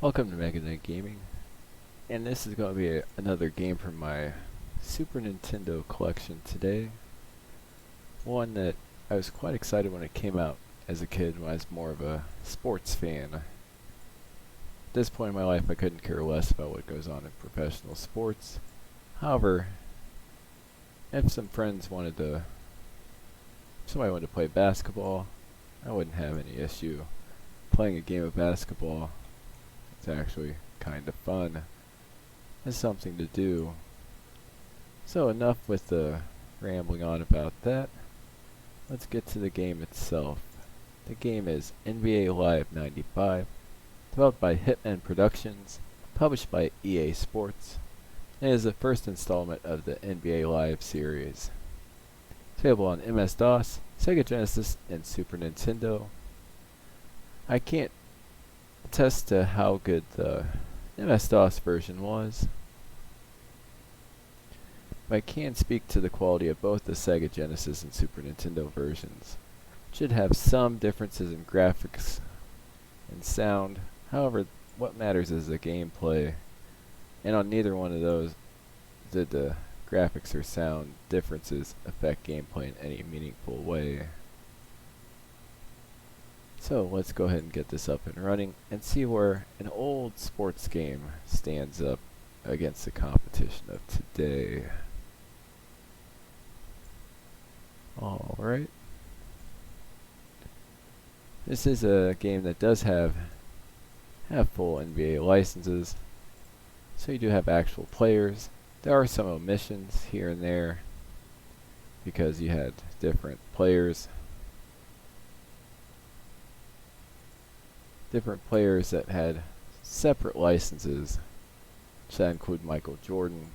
Welcome to Mega Knight Gaming, and this is going to be another game from my Super Nintendo collection today. One that I was quite excited when it came out as a kid, when I was more of a sports fan. At this point in my life, I couldn't care less about what goes on in professional sports. However, if somebody wanted to play basketball, I wouldn't have any issue playing a game of basketball. It's actually kind of fun. It's something to do. So enough with the rambling on about that. Let's get to the game itself. The game is NBA Live 95, developed by Hitman Productions, published by EA Sports, and is the first installment of the NBA Live series. It's available on MS-DOS, Sega Genesis, and Super Nintendo. I can't attest to how good the MS-DOS version was, but I can speak to the quality of both the Sega Genesis and Super Nintendo versions. It should have some differences in graphics and sound. However, what matters is the gameplay, and on neither one of those did the graphics or sound differences affect gameplay in any meaningful way. So let's go ahead and get this up and running and see where an old sports game stands up against the competition of today. Alright. This is a game that does have full NBA licenses, so you do have actual players. There are some omissions here and there because you had different players that had separate licenses, which that include Michael Jordan,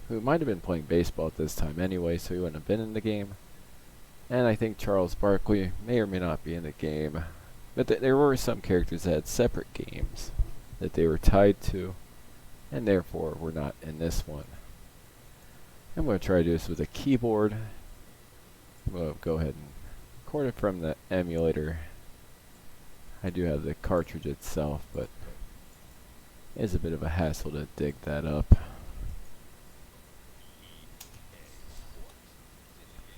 who might have been playing baseball at this time anyway, so he wouldn't have been in the game. And I think Charles Barkley may or may not be in the game. But there were some characters that had separate games that they were tied to, and therefore were not in this one. I'm going to try to do this with a keyboard. I'm going to go ahead and record it from the emulator. I do have the cartridge itself, but it is a bit of a hassle to dig that up.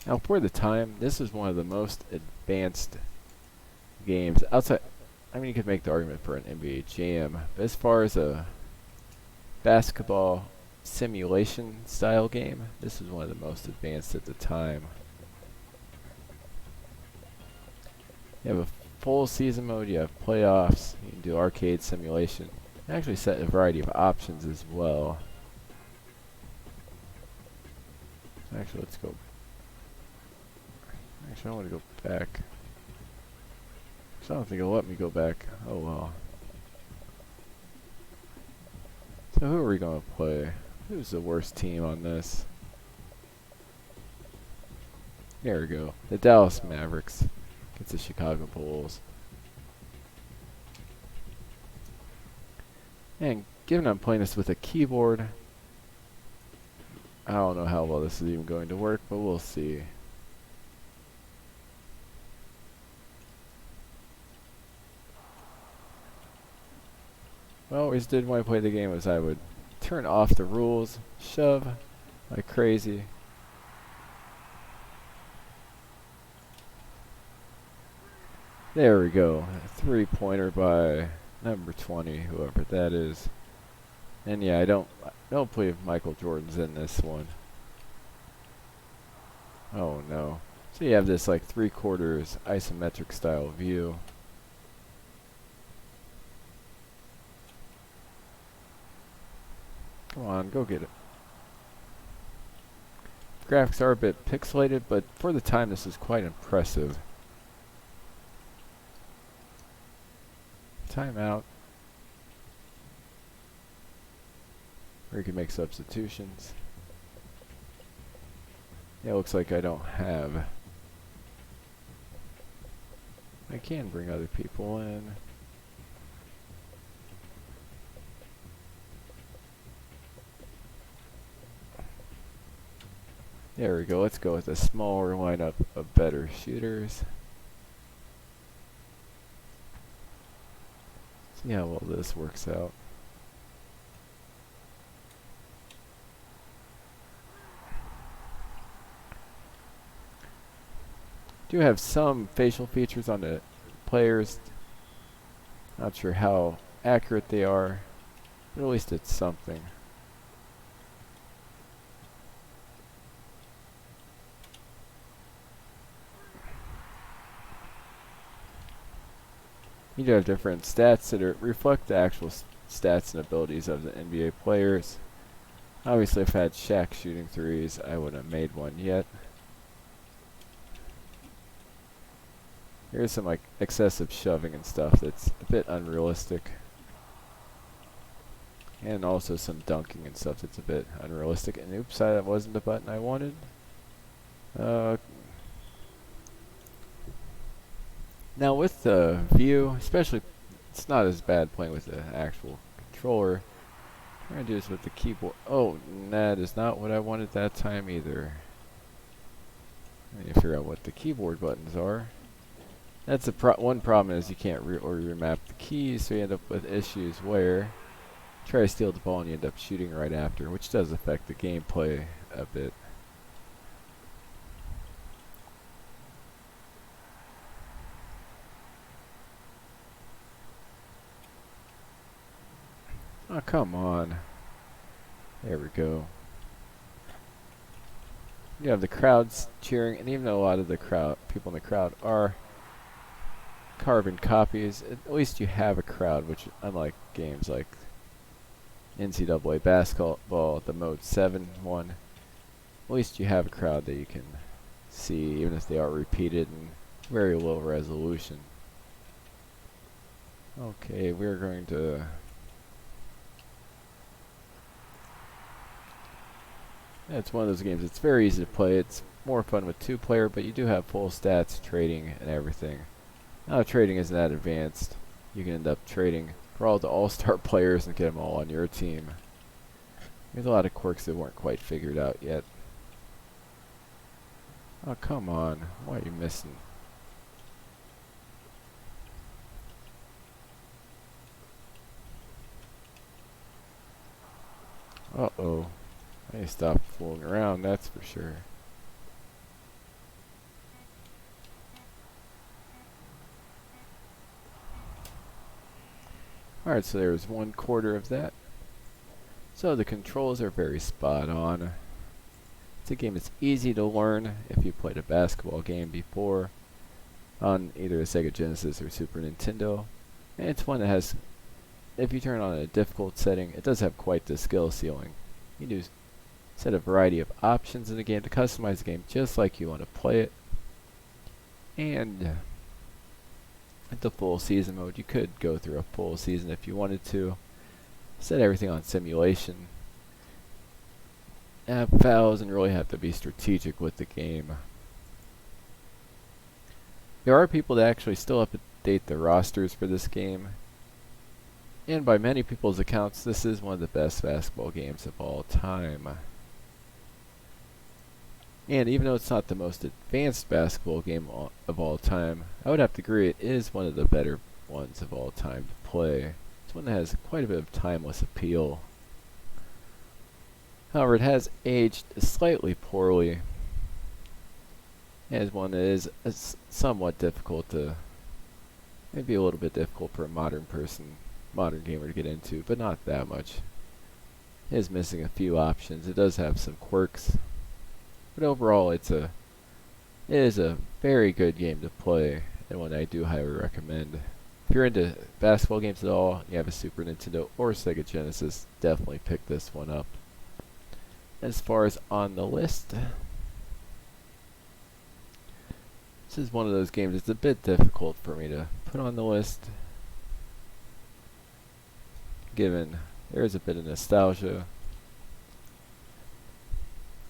Now, for the time, this is one of the most advanced games outside. I mean, you could make the argument for an NBA Jam, but as far as a basketball simulation style game, this is one of the most advanced at the time. You have a full season mode, you have playoffs, you can do arcade simulation. You actually set a variety of options as well. Actually, let's go. Actually, I want to go back. I don't think it'll let me go back. Oh well. So who are we going to play? Who's the worst team on this? There we go. The Dallas Mavericks against the Chicago Bulls. And given I'm playing this with a keyboard, I don't know how well this is even going to work, but we'll see. What I always did when I played the game was I would turn off the rules, shove like crazy. There we go. A three-pointer by number 20, whoever that is. And yeah, I don't believe Michael Jordan's in this one. Oh no. So you have this like 3/4 isometric style view. Come on, go get it. Graphics are a bit pixelated, but for the time this is quite impressive. Timeout. Or you can make substitutions. Yeah, it looks like I don't have. I can bring other people in. There we go. Let's go with a smaller lineup of better shooters. See how well this works out. Do have some facial features on the players. Not sure how accurate they are, but at least it's something. You do have different stats that reflect the actual stats and abilities of the NBA players. Obviously, if I had Shaq shooting threes, I wouldn't have made one yet. Here's some like excessive shoving and stuff that's a bit unrealistic. And also some dunking and stuff that's a bit unrealistic. And oops, that wasn't the button I wanted. Now with the view, especially, it's not as bad playing with the actual controller. I'm going to do this with the keyboard. Oh, that is not what I wanted that time either. I need to figure out what the keyboard buttons are. That's one problem is you can't remap the keys, so you end up with issues where try to steal the ball and you end up shooting right after, which does affect the gameplay a bit. Oh, come on. There we go. You have the crowds cheering, and even though a lot of the people in the crowd are carbon copies, at least you have a crowd, which unlike games like NCAA basketball, the Mode 7 one, at least you have a crowd that you can see, even if they are repeated and very low resolution. Okay, we're going to... Yeah, it's one of those games, it's very easy to play. It's more fun with two-player, but you do have full stats, trading, and everything. Now trading isn't that advanced. You can end up trading for all the all-star players and get them all on your team. There's a lot of quirks that weren't quite figured out yet. Oh, come on. Why are you missing? Uh-oh. I need to stop fooling around, that's for sure. Alright, so there's 1/4 of that. So the controls are very spot on. It's a game that's easy to learn if you played a basketball game before on either a Sega Genesis or Super Nintendo. And it's one that has, if you turn on a difficult setting, it does have quite the skill ceiling. You can set a variety of options in the game to customize the game just like you want to play it. And at the full season mode, you could go through a full season if you wanted to. Set everything on simulation. Have fouls and really have to be strategic with the game. There are people that actually still update the rosters for this game. And by many people's accounts, this is one of the best basketball games of all time. And even though it's not the most advanced basketball game of all time, I would have to agree it is one of the better ones of all time to play. It's one that has quite a bit of timeless appeal. However, it has aged slightly poorly. As one that is somewhat difficult to, maybe a little bit difficult for a modern gamer to get into, but not that much. It is missing a few options. It does have some quirks. But overall, it is a very good game to play, and one I do highly recommend. If you're into basketball games at all, you have a Super Nintendo or Sega Genesis, definitely pick this one up. As far as on the list, this is one of those games that's a bit difficult for me to put on the list, given there is a bit of nostalgia.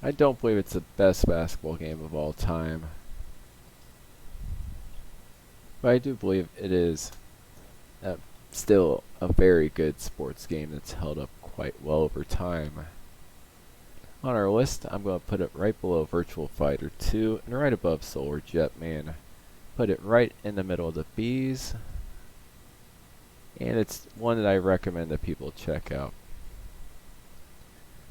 I don't believe it's the best basketball game of all time, but I do believe it is still a very good sports game that's held up quite well over time. On our list, I'm going to put it right below Virtual Fighter 2 and right above Solar Jetman. Put it right in the middle of the B's. and it's one that I recommend that people check out.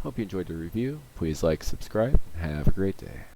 Hope you enjoyed the review. Please like, subscribe, and have a great day.